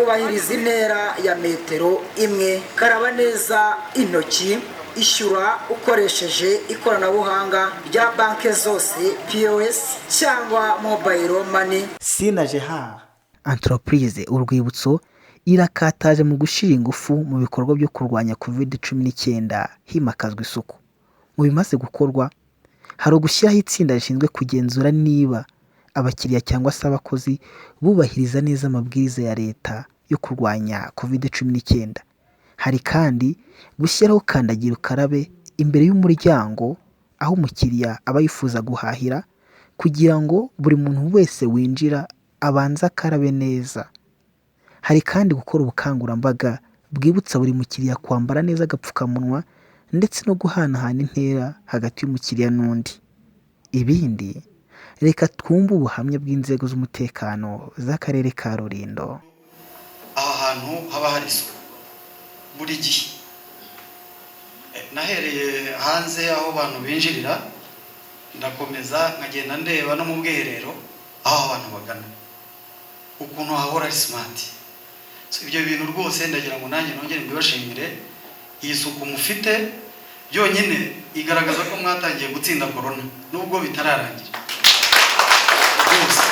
ubahiriza intera ya metero imwe, karaba neza intoki, ishyura ukoresheje ikoranabuhanga rya banki zose POS cyangwa mobile money. Sinaje ha entreprise urwibutso irakataje mu gushyira ingufu mu bikorwa byo kurwanya COVID-19 himakazwa isuku. Mu bimaze gukorwa hari ugushyiraho itsinda rishinzwe kugenzura niba abakiriya cyangwa se abakozi bubahiriza neza amabwiriza ya leta yo kurwanya COVID-19. Hari kandi gushyiraho kandagira ukarabe imbere y'umuryango aho umukiriya aba yifuza guhahira kugira ngo buri muntu wese winjira abanza akarabe neza. Hari kandi gukora ubukangurambaga bwibutsa buri mukiriya kwambara neza agapfukamunwa ndetse no guhanahana intera hagati y'umukiriya n'undi. Ibindi reka twumve ubuhamya bw'inzego z'umutekano z'akarere ka Rulindo. Aha hantu haba hari isuku buri gihe. Nahereye hanze aho abantu binjirira, ndakomeza nkagenda ndeba no mu bwiherero aho abantu bagana ukuntu hahora ari smart. Ibyo bintu rwose ndagira ngo nanjye nongere mbibashimire. Iyi suku mufite byonyine igaragaza ko mwatangiye gutsinda corona nubwo bitararangira rwose.